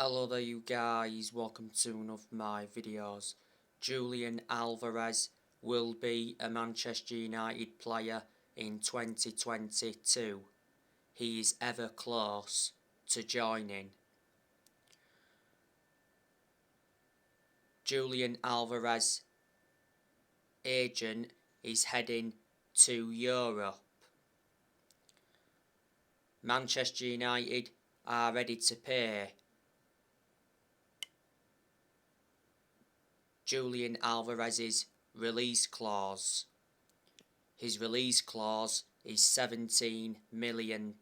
Hello there you guys, welcome to one of my videos. Julian Alvarez will be a Manchester United player in 2022. He is ever close to joining. Julian Alvarez agent is heading to Europe. Manchester United are ready to pay Julian Alvarez's release clause. His release clause is £17 million.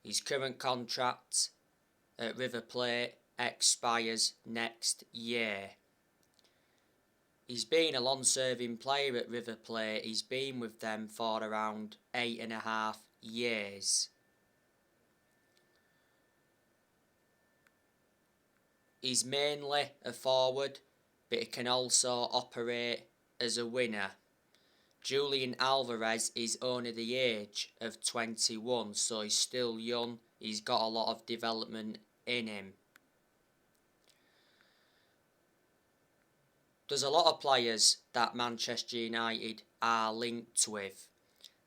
His current contract at River Plate expires next year. He's been a long-serving player at River Plate. He's been with them for around 8.5 years. He's mainly a forward, but he can also operate as a winger. Julian Alvarez is only the age of 21, so he's still young. He's got a lot of development in him. There's a lot of players that Manchester United are linked with.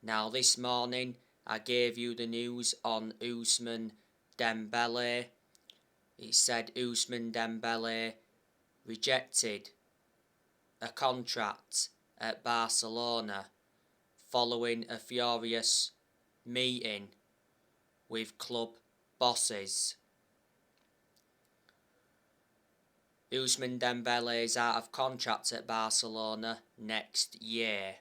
Now this morning I gave you the news on Ousmane Dembele. It said Ousmane Dembele rejected a contract at Barcelona following a furious meeting with club bosses. Ousmane Dembele is out of contract at Barcelona next year.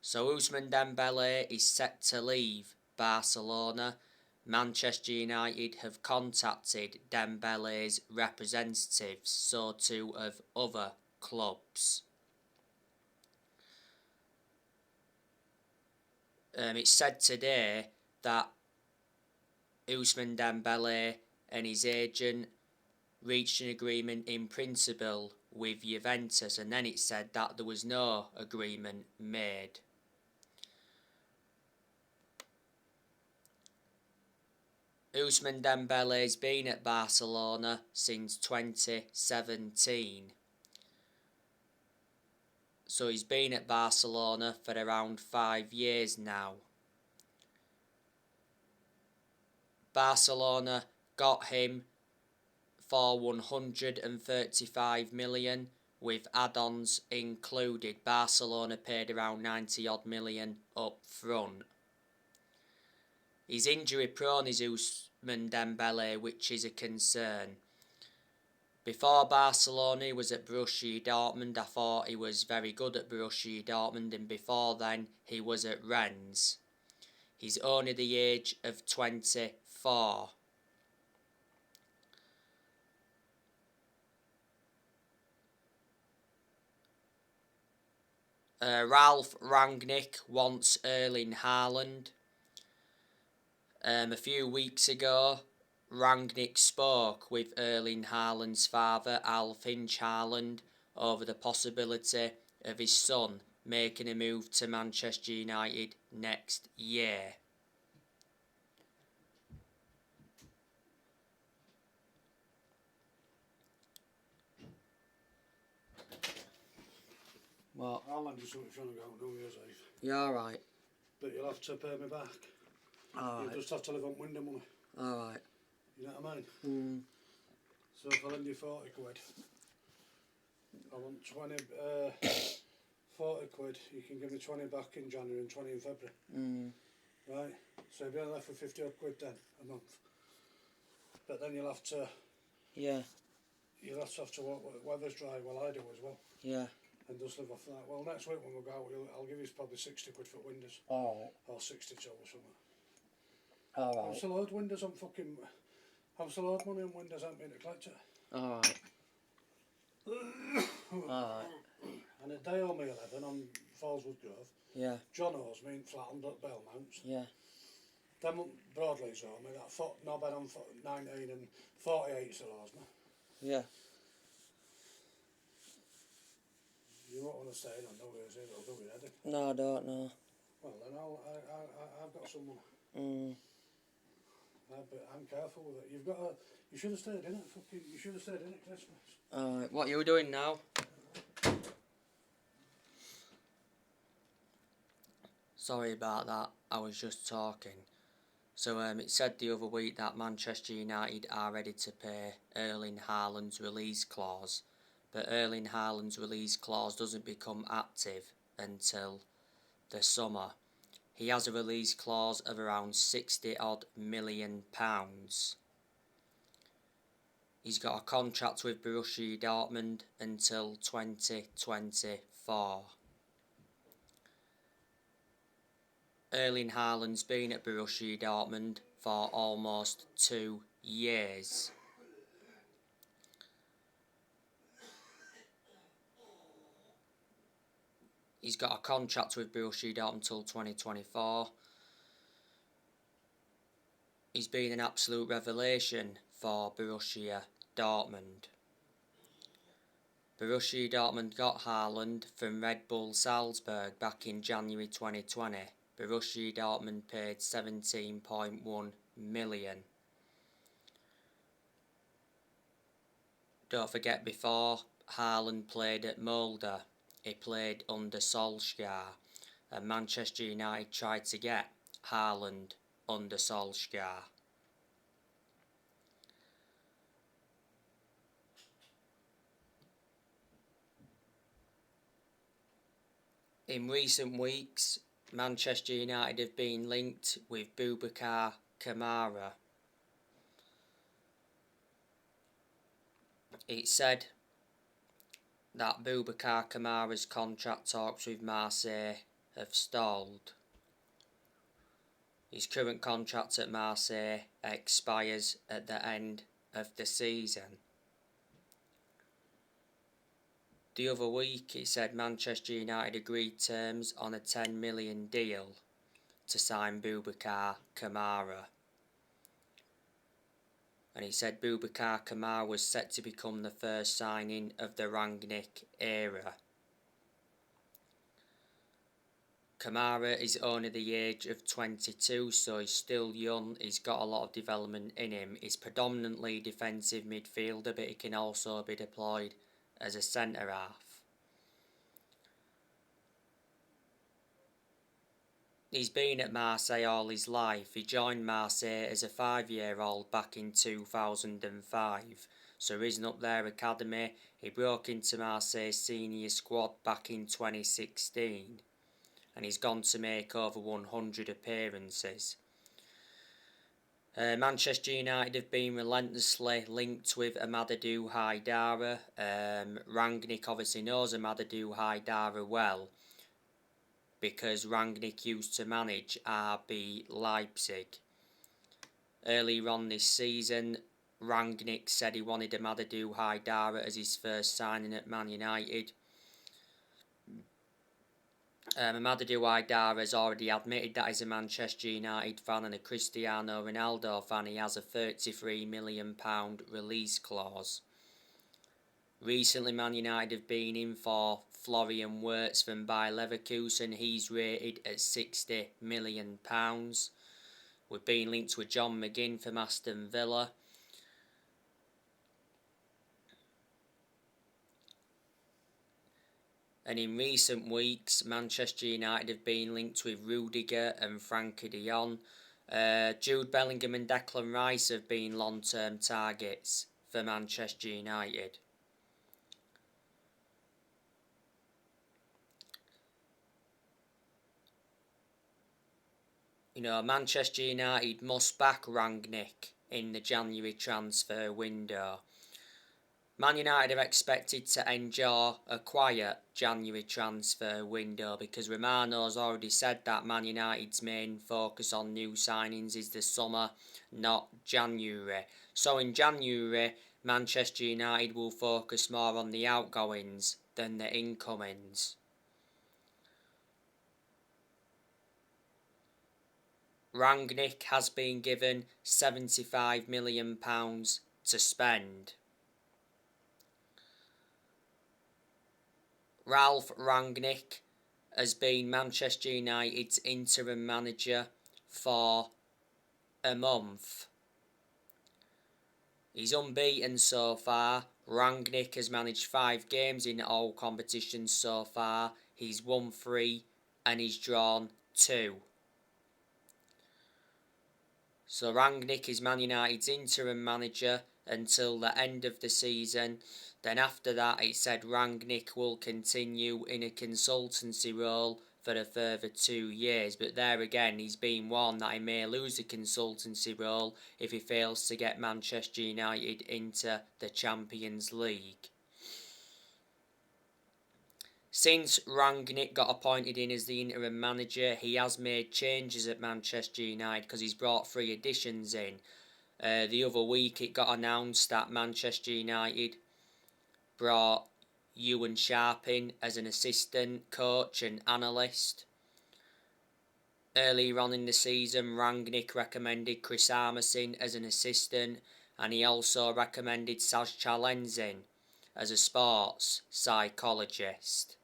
So Ousmane Dembele is set to leave Barcelona. Manchester United have contacted Dembele's representatives, so too of other clubs. It's said today that Ousmane Dembele and his agent reached an agreement in principle with Juventus, and then it said that there was no agreement made. Ousmane Dembele has been at Barcelona since 2017. So he's been at Barcelona for around 5 years now. Barcelona got him for 135 million with add-ons included. Barcelona paid around 90 odd million up front. He's injury prone is Ousmane Dembele, which is a concern. Before Barcelona he was at Borussia Dortmund. I thought he was very good at Borussia Dortmund, and before then he was at Rennes. He's only the age of 24. Ralf Rangnick wants Erling Haaland. A few weeks ago, Rangnick spoke with Erling Haaland's father, Alf-Inge Haaland, over the possibility of his son making a move to Manchester United next year. What? I'll lend you something if you want to go and do yours, Eve. You alright? But you'll have to pay me back. Alright. You'll just have to live on window money. Alright. You know what I mean? So if I lend you 40 quid, I want 40 quid, you can give me 20 back in January and 20 in February. Right? So you'll be left with 50 odd quid then, a month. But then you'll have to... Yeah. You'll have to work weather's dry, well I do as well. Yeah. And just live off that. Well, next week when we go out, I'll give you probably 60 quid for windows. Alright. Or 62 or something. Alright. I'm still owed windows on fucking... I'm still owed money on windows, I haven't been to collect it. Alright. Alright. And a day owe me 11 on Fallswood Grove. Yeah. John owes me in Flatton, Belmounts. Yeah. Then Broadleys owe me, that no bed on 19 and 48 still owes me. Yeah. You won't want to stay on, do you? It'll do you headache. No, I don't know. Well then I've got some money. but I'm careful with it. You've got to. You should have stayed in it. You should have stayed in at Christmas. What are you doing now? Sorry about that. I was just talking. So it said the other week that Manchester United are ready to pay Erling Haaland's release clause, but Erling Haaland's release clause doesn't become active until the summer. He has a release clause of around £60 million. He's got a contract with Borussia Dortmund until 2024. Erling Haaland's been at Borussia Dortmund for almost 2 years. He's got a contract with Borussia Dortmund until 2024. He's been an absolute revelation for Borussia Dortmund. Borussia Dortmund got Haaland from Red Bull Salzburg back in January 2020. Borussia Dortmund paid 17.1 million. Don't forget, before Haaland played at Molde, he played under Solskjaer, and Manchester United tried to get Haaland under Solskjaer. In recent weeks, Manchester United have been linked with Boubacar Kamara. It said that Boubacar Kamara's contract talks with Marseille have stalled. His current contract at Marseille expires at the end of the season. The other week it said Manchester United agreed terms on a £10 million deal to sign Boubacar Kamara. And it said Boubacar Kamara was set to become the first signing of the Rangnick era. Kamara is only the age of 22, so he's still young. He's got a lot of development in him. He's predominantly defensive midfielder, but he can also be deployed as a centre-half. He's been at Marseille all his life. He joined Marseille as a 5-year-old back in 2005, so he's up their academy. He broke into Marseille's senior squad back in 2016, and he's gone to make over 100 appearances. Manchester United have been relentlessly linked with Amadou Haidara. Rangnick obviously knows Amadou Haidara well, because Rangnick used to manage RB Leipzig. Earlier on this season, Rangnick said he wanted Amadou Haidara as his first signing at Man United. Amadou Haidara has already admitted that he's a Manchester United fan and a Cristiano Ronaldo fan. He has a £33 million release clause. Recently, Man United have been in for Florian Wirtz from Bayer Leverkusen. He's rated at £60 million. We've been linked with John McGinn from Aston Villa. And in recent weeks, Manchester United have been linked with Rudiger and Frankie de Jong. Jude Bellingham and Declan Rice have been long-term targets for Manchester United. You know, Manchester United must back Rangnick in the January transfer window. Man United are expected to enjoy a quiet January transfer window because Romano's already said that Man United's main focus on new signings is the summer, not January. So in January, Manchester United will focus more on the outgoings than the incomings. Rangnick has been given £75 million to spend. Ralph Rangnick has been Manchester United's interim manager for a month. He's unbeaten so far. Rangnick has managed 5 games in all competitions so far. He's won 3 and he's drawn 2. So Rangnick is Man United's interim manager until the end of the season. Then after that, it said Rangnick will continue in a consultancy role for a further 2 years. But there again, he's been warned that he may lose the consultancy role if he fails to get Manchester United into the Champions League. Since Rangnick got appointed in as the interim manager, he has made changes at Manchester United because he's brought 3 additions in. The other week it got announced that Manchester United brought Ewan Sharp in as an assistant coach and analyst. Earlier on in the season, Rangnick recommended Chris Armisen as an assistant, and he also recommended Saz Chalenzin as a sports psychologist.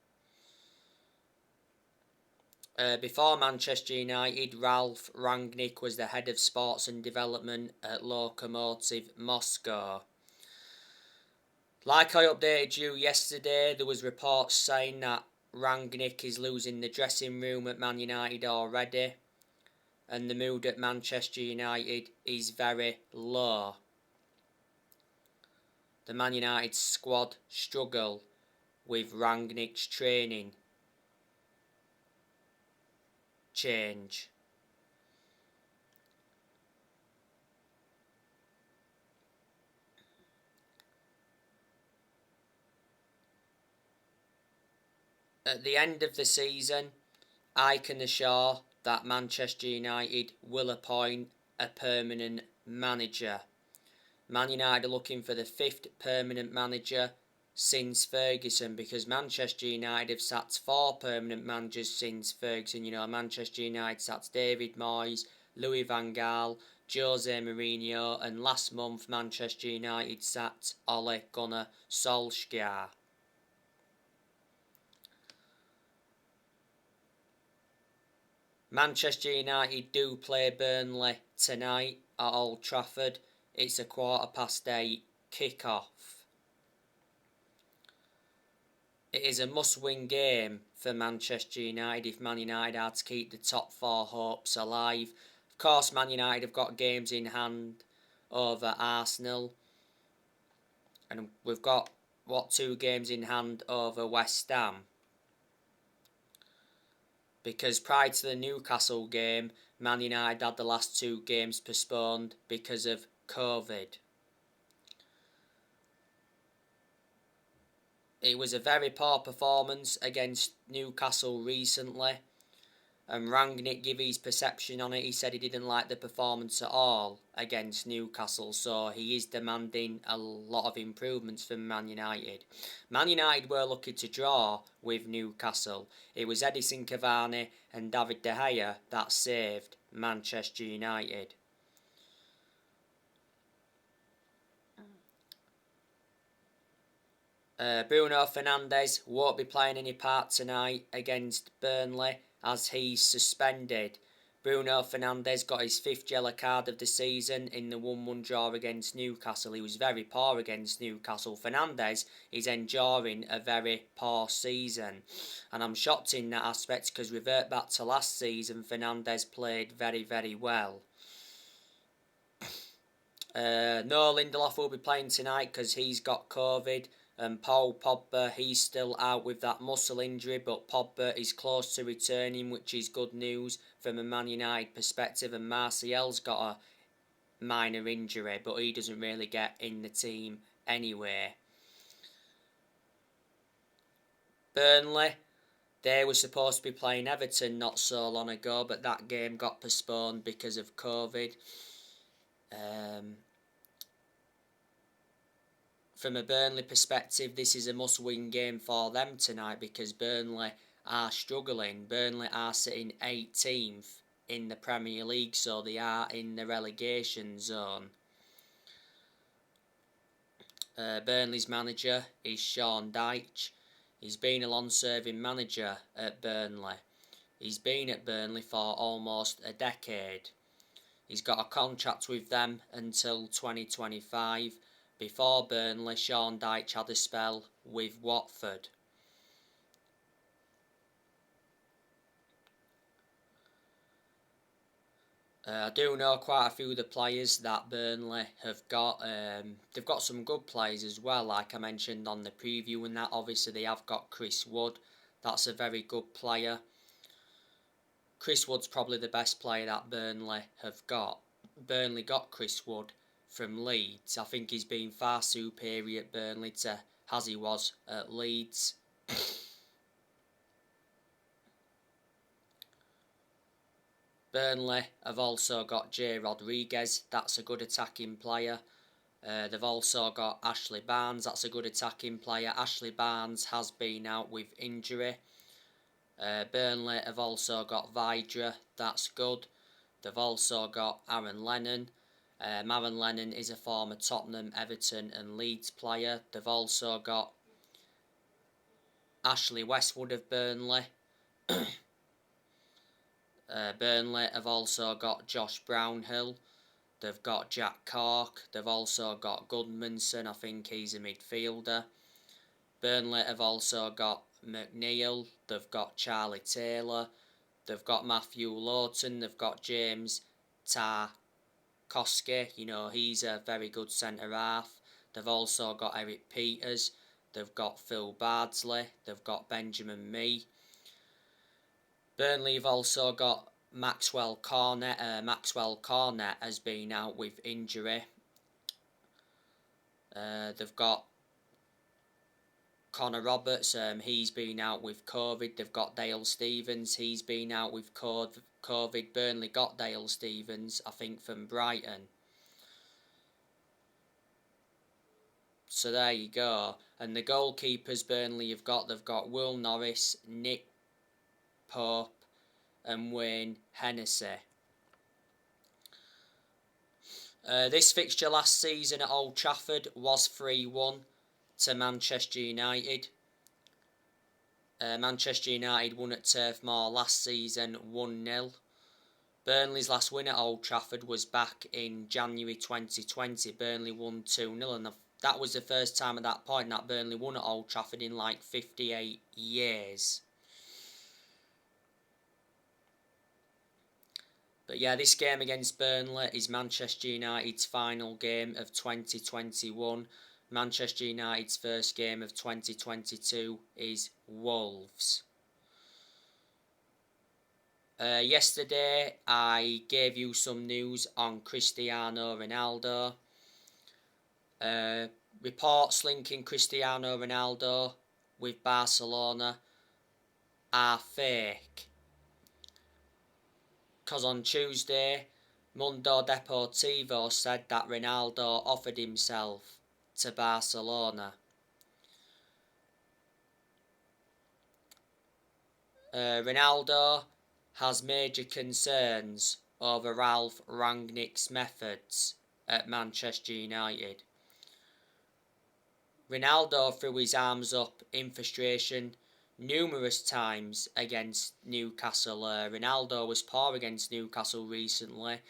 Before Manchester United, Ralph Rangnick was the head of sports and development at Lokomotiv Moscow. Like I updated you yesterday, there was reports saying that Rangnick is losing the dressing room at Man United already, and the mood at Manchester United is very low. The Man United squad struggle with Rangnick's training change. At the end of the season, I can assure that Manchester United will appoint a permanent manager. Man United are looking for the 5th permanent manager since Ferguson, because Manchester United have sacked 4 permanent managers since Ferguson. You know, Manchester United sacked David Moyes, Louis van Gaal, Jose Mourinho, and last month Manchester United sacked Ole Gunnar Solskjaer. Manchester United do play Burnley tonight at Old Trafford. It's a 8:15 kick-off. It is a must-win game for Manchester United if Man United are to keep the top 4 hopes alive. Of course, Man United have got games in hand over Arsenal, and we've got, 2 games in hand over West Ham. Because prior to the Newcastle game, Man United had the last 2 games postponed because of COVID. It was a very poor performance against Newcastle recently, and Rangnick gave his perception on it. He said he didn't like the performance at all against Newcastle, so he is demanding a lot of improvements from Man United. Man United were lucky to draw with Newcastle. It was Edison Cavani and David De Gea that saved Manchester United. Bruno Fernandes won't be playing any part tonight against Burnley as he's suspended. Bruno Fernandes got his 5th yellow card of the season in the 1-1 draw against Newcastle. He was very poor against Newcastle. Fernandes is enduring a very poor season, and I'm shocked in that aspect because revert back to last season, Fernandes played very, very well. No Lindelof will be playing tonight because he's got COVID. And Paul Pogba, he's still out with that muscle injury, but Pogba is close to returning, which is good news from a Man United perspective. And Martial's got a minor injury, but he doesn't really get in the team anyway. Burnley, they were supposed to be playing Everton not so long ago, but that game got postponed because of COVID. From a Burnley perspective, this is a must-win game for them tonight because Burnley are struggling. Burnley are sitting 18th in the Premier League, so they are in the relegation zone. Burnley's manager is Sean Dyche. He's been a long-serving manager at Burnley. He's been at Burnley for almost a decade. He's got a contract with them until 2025. Before Burnley, Sean Dyche had a spell with Watford. I do know quite a few of the players that Burnley have got. They've got some good players as well, like I mentioned on the preview and that. Obviously, they have got Chris Wood. That's a very good player. Chris Wood's probably the best player that Burnley have got. Burnley got Chris Wood from Leeds. I think he's been far superior at Burnley to as he was at Leeds. Burnley have also got Jay Rodriguez. That's a good attacking player. They've also got Ashley Barnes. That's a good attacking player. Ashley Barnes has been out with injury. Burnley have also got Vidra. That's good. They've also got Aaron Lennon. Aaron Lennon is a former Tottenham, Everton and Leeds player. They've also got Ashley Westwood of Burnley. Burnley have also got Josh Brownhill. They've got Jack Cork. They've also got Goodmanson. I think he's a midfielder. Burnley have also got McNeil. They've got Charlie Taylor. They've got Matthew Lawton. They've got James Tarkowski. You know, he's a very good centre-half. They've also got Eric Peters. They've got Phil Bardsley. They've got Benjamin Mee. Burnley have also got Maxwell Cornet. Maxwell Cornet has been out with injury. They've got Connor Roberts. He's been out with COVID. They've got Dale Stevens. He's been out with COVID. Burnley got Dale Stevens, I think, from Brighton. So there you go. And the goalkeepers Burnley have got, they've got Will Norris, Nick Pope and Wayne Hennessy. This fixture last season at Old Trafford was 3-1 to Manchester United. Manchester United won at Turf Moor last season 1-0. Burnley's last win at Old Trafford was back in January 2020. Burnley won 2-0 and that was the first time at that point that Burnley won at Old Trafford in like 58 years. But yeah, this game against Burnley is Manchester United's final game of 2021. Manchester United's first game of 2022 is Wolves. Yesterday, I gave you some news on Cristiano Ronaldo. Reports linking Cristiano Ronaldo with Barcelona are fake. Because on Tuesday, Mundo Deportivo said that Ronaldo offered himself to Barcelona. Ronaldo has major concerns over Ralph Rangnick's methods at Manchester United. Ronaldo threw his arms up in frustration numerous times against Newcastle. Ronaldo was poor against Newcastle recently,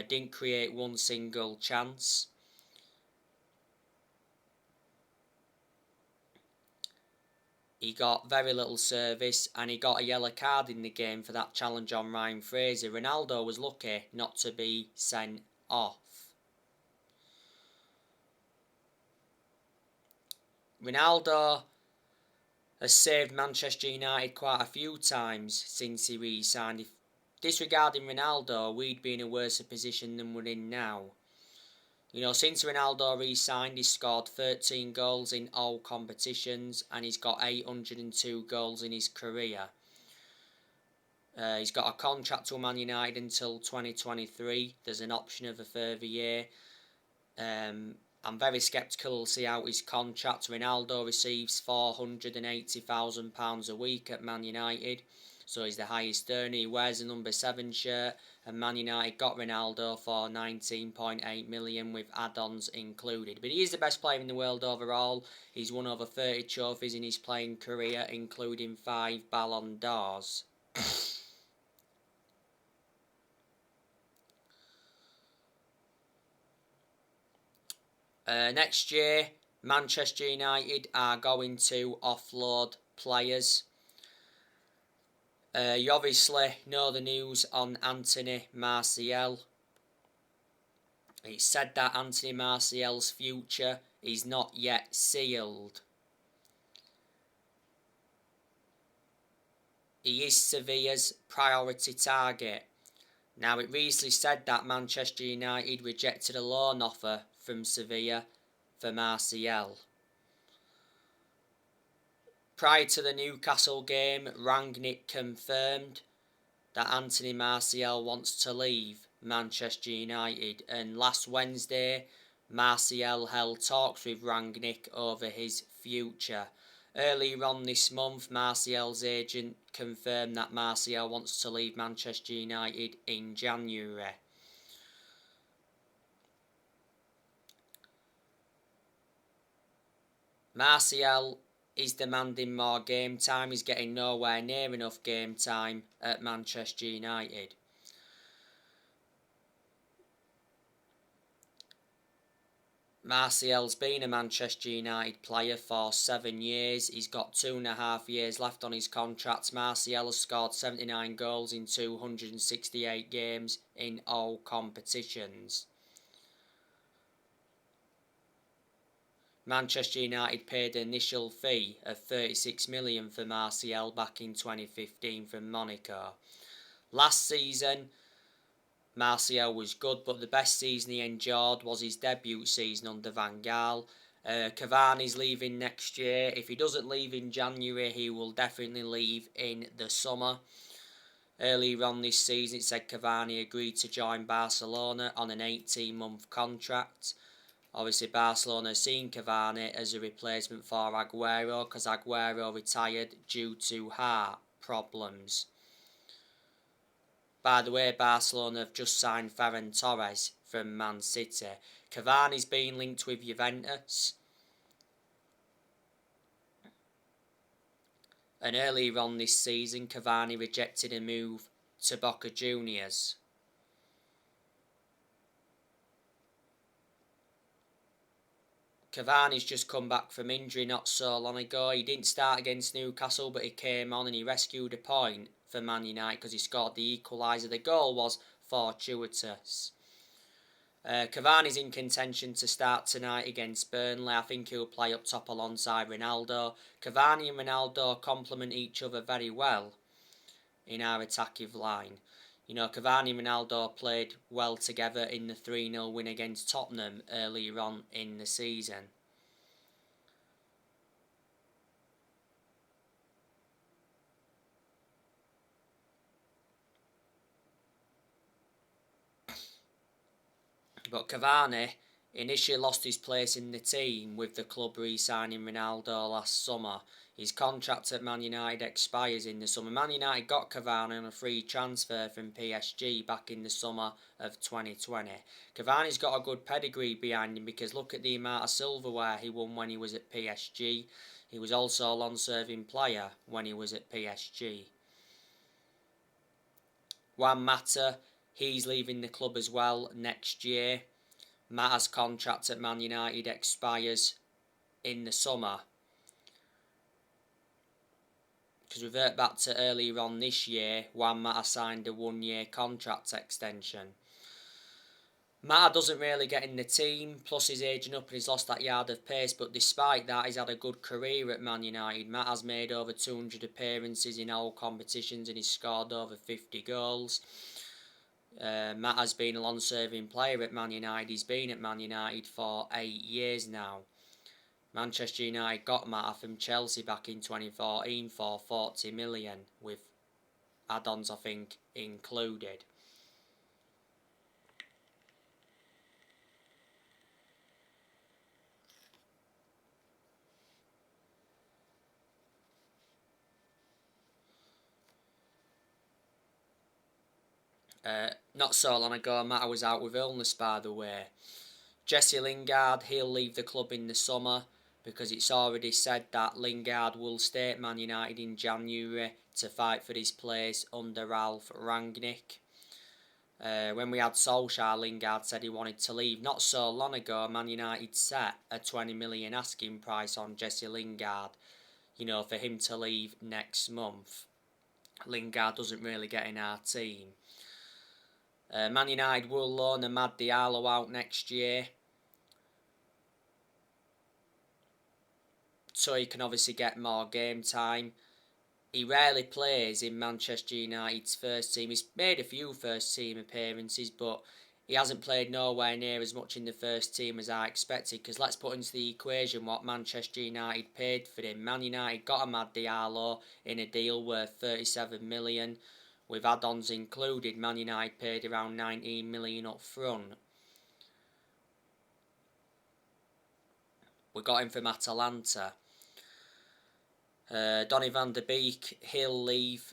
didn't create one single chance. He got very little service and he got a yellow card in the game for that challenge on Ryan Fraser. Ronaldo was lucky not to be sent off. Ronaldo has saved Manchester United quite a few times since he re-signed. Disregarding Ronaldo, we'd be in a worse position than we're in now. You know, since Ronaldo re-signed, he's scored 13 goals in all competitions and he's got 802 goals in his career. He's got a contract with Man United until 2023. There's an option of a further year. I'm very sceptical to see out his contract. Ronaldo receives £480,000 a week at Man United, so he's the highest earner. He wears a number 7 shirt, and Man United got Ronaldo for 19.8 million with add-ons included. But he is the best player in the world overall. He's won over 30 trophies in his playing career, including 5 Ballon d'Ors. Next year, Manchester United are going to offload players. You obviously know the news on Anthony Martial. It's said that Anthony Martial's future is not yet sealed. He is Sevilla's priority target. Now, it recently said that Manchester United rejected a loan offer from Sevilla for Martial. Prior to the Newcastle game, Rangnick confirmed that Anthony Martial wants to leave Manchester United, and last Wednesday, Martial held talks with Rangnick over his future. Earlier on this month, Martial's agent confirmed that Martial wants to leave Manchester United in January. Martial is demanding more game time. He's getting nowhere near enough game time at Manchester United. Martial's been a Manchester United player for 7 years. He's got 2.5 years left on his contract. Martial has scored 79 goals in 268 games in all competitions. Manchester United paid an initial fee of 36 million for Martial back in 2015 from Monaco. Last season, Martial was good, but the best season he enjoyed was his debut season under Van Gaal. Cavani's leaving next year. If he doesn't leave in January, he will definitely leave in the summer. Earlier on this season, it said Cavani agreed to join Barcelona on an 18-month contract. Obviously, Barcelona has seen Cavani as a replacement for Aguero because Aguero retired due to heart problems. By the way, Barcelona have just signed Ferran Torres from Man City. Cavani's been linked with Juventus. And earlier on this season, Cavani rejected a move to Boca Juniors. Cavani's just come back from injury not so long ago. He didn't start against Newcastle, but he came on and he rescued a point for Man United because he scored the equaliser. The goal was fortuitous. Cavani's in contention to start tonight against Burnley. I think he'll play up top alongside Ronaldo. Cavani and Ronaldo complement each other very well in our attacking line. You know, Cavani and Ronaldo played well together in the 3-0 win against Tottenham earlier on in the season. But Cavani initially lost his place in the team with the club re-signing Ronaldo last summer. His contract at Man United expires in the summer. Man United got Cavani on a free transfer from PSG back in the summer of 2020. Cavani's got a good pedigree behind him because look at the amount of silverware he won when he was at PSG. He was also a long-serving player when he was at PSG. Juan Mata, he's leaving the club as well next year. Mata's contract at Man United expires in the summer. Because revert back to earlier on this year, Juan Mata signed a 1-year contract extension. Mata doesn't really get in the team, plus he's aging up and he's lost that yard of pace, but despite that he's had a good career at Man United. Mata's made over 200 appearances in all competitions and he's scored over 50 goals. Mata's been a long-serving player at Man United. He's been at Man United for 8 years now. Manchester United got Mata from Chelsea back in 2014 for 40 million, with add-ons I think included. Not so long ago, Mata was out with illness, by the way. Jesse Lingard, he'll leave the club in the summer because it's already said that Lingard will stay at Man United in January to fight for his place under Ralph Rangnick. When we had Solskjaer, Lingard said he wanted to leave. Not so long ago, Man United set a 20 million asking price on Jesse Lingard, for him to leave next month. Lingard doesn't really get in our team. Man United will loan Amad Diallo out next year, so he can obviously get more game time. He rarely plays in Manchester United's first team. He's made a few first team appearances, but he hasn't played nowhere near as much in the first team as I expected, because let's put into the equation what Manchester United paid for him. Man United got Amad Diallo in a deal worth 37 million. With add-ons included, Man United paid around 19 million up front. We got him from Atalanta. Donny van der Beek, he'll leave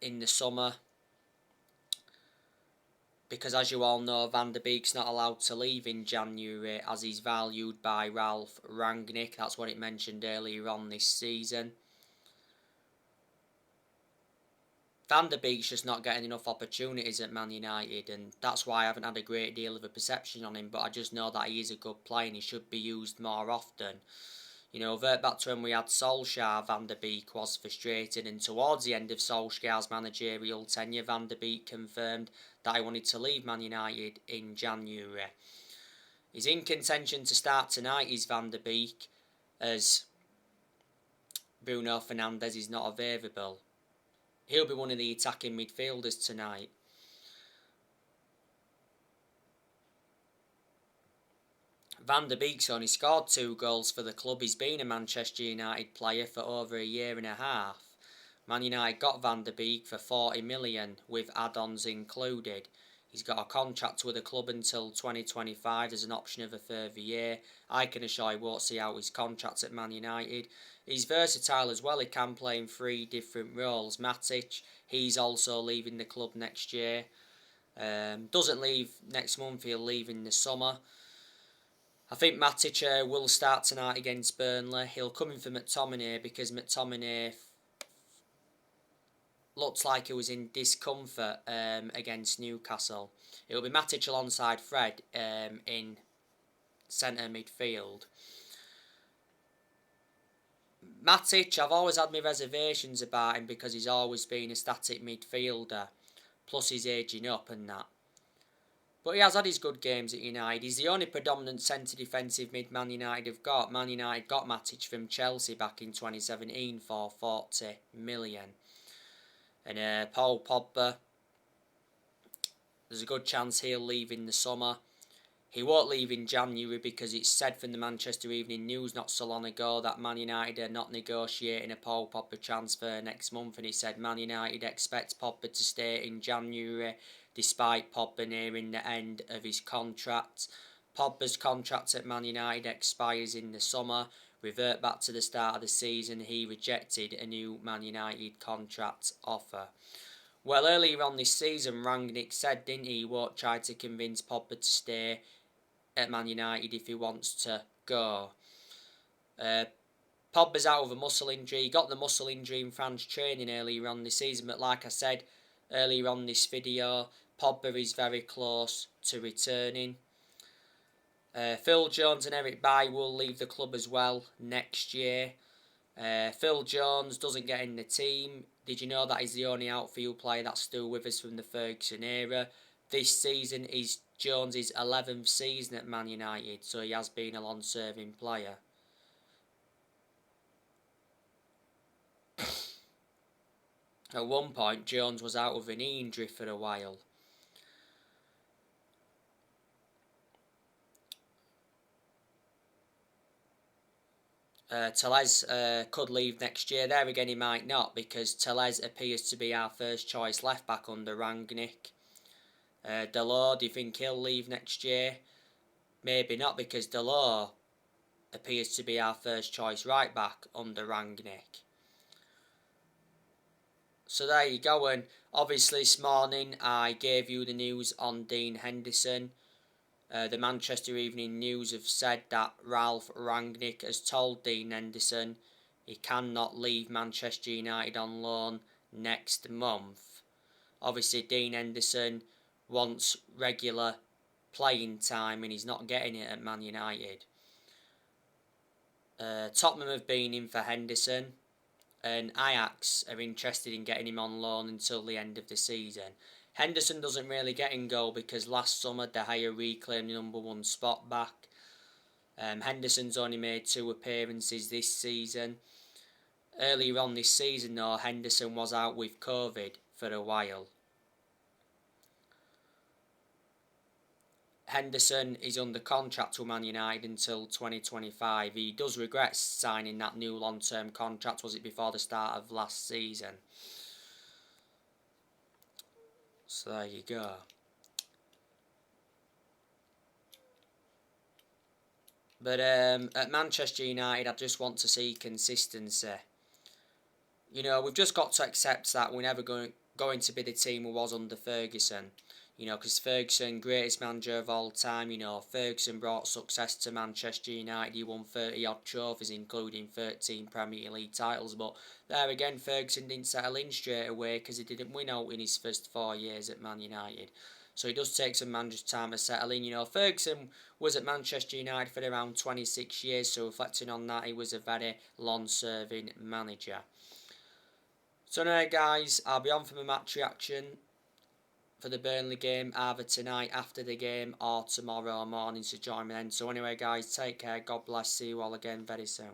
in the summer, because as you all know, Van der Beek's not allowed to leave in January as he's valued by Ralf Rangnick. That's what it mentioned earlier on this season. Van der Beek's just not getting enough opportunities at Man United, and that's why I haven't had a great deal of a perception on him, but I just know that he is a good player and he should be used more often. Revert back to when we had Solskjaer, Van der Beek was frustrated, and towards the end of Solskjaer's managerial tenure, Van der Beek confirmed that he wanted to leave Man United in January. He's in contention to start tonight, is Van der Beek, as Bruno Fernandes is not available. He'll be one of the attacking midfielders tonight. Van der Beek's only scored 2 goals for the club. He's been a Manchester United player for over a year and a half. Man United got Van der Beek for 40 million with add-ons included. He's got a contract with the club until 2025. There's an option of a further year. I can assure you won't see out his contract at Man United. He's versatile as well. He can play in 3 different roles. Matic, he's also leaving the club next year. Doesn't leave next month, he'll leave in the summer. I think Matic will start tonight against Burnley. He'll come in for McTominay because McTominay looks like he was in discomfort against Newcastle. It'll be Matic alongside Fred in centre midfield. Matic, I've always had my reservations about him because he's always been a static midfielder. Plus he's ageing up and that. But he has had his good games at United. He's the only predominant centre defensive mid Man United have got. Man United got Matic from Chelsea back in 2017 for 40 million. And Paul Pogba, there's a good chance he'll leave in the summer. He won't leave in January because it's said from the Manchester Evening News not so long ago that Man United are not negotiating a Paul Pogba transfer next month, and it said Man United expects Pogba to stay in January despite Pogba nearing the end of his contract. Pogba's contract at Man United expires in the summer. Revert back to the start of the season, he rejected a new Man United contract offer. Well, earlier on this season, Rangnick said, didn't he won't try to convince Pogba to stay at Man United if he wants to go. Pogba's out of a muscle injury. He got the muscle injury in France training earlier on this season, but like I said earlier on this video, Pogba is very close to returning. Phil Jones and Eric Bailly will leave the club as well next year. Phil Jones doesn't get in the team. Did you know that he's the only outfield player that's still with us from the Ferguson era? This season is Jones' 11th season at Man United, so he has been a long-serving player. At one point, Jones was out with a knee injury for a while. Tellez could leave next year. There again, he might not, because Tellez appears to be our first choice left back under Rangnick. Delors, do you think he'll leave next year? Maybe not, because Delors appears to be our first choice right back under Rangnick. So there you go, and obviously this morning I gave you the news on Dean Henderson. The Manchester Evening News have said that Ralf Rangnick has told Dean Henderson he cannot leave Manchester United on loan next month. Obviously Dean Henderson wants regular playing time and he's not getting it at Man United. Tottenham have been in for Henderson, and Ajax are interested in getting him on loan until the end of the season. Henderson doesn't really get in goal because last summer De Gea reclaimed the #1 spot back. Henderson's only made 2 appearances this season. Earlier on this season though, Henderson was out with COVID for a while. Henderson is under contract with Man United until 2025. He does regret signing that new long-term contract, was it before the start of last season? So there you go. But at Manchester United, I just want to see consistency. You know, we've just got to accept that we're never going to be the team we was under Ferguson. You know, because Ferguson, greatest manager of all time, you know, Ferguson brought success to Manchester United. He won 30-odd trophies, including 13 Premier League titles. But there again, Ferguson didn't settle in straight away because he didn't win out in his first 4 years at Man United. So it does take some manager's time to settle in. You know, Ferguson was at Manchester United for around 26 years, so reflecting on that, he was a very long-serving manager. So anyway, guys, I'll be on for my match reaction for the Burnley game either tonight after the game or tomorrow morning, so join me then. So anyway, guys, take care, God bless, see you all again very soon.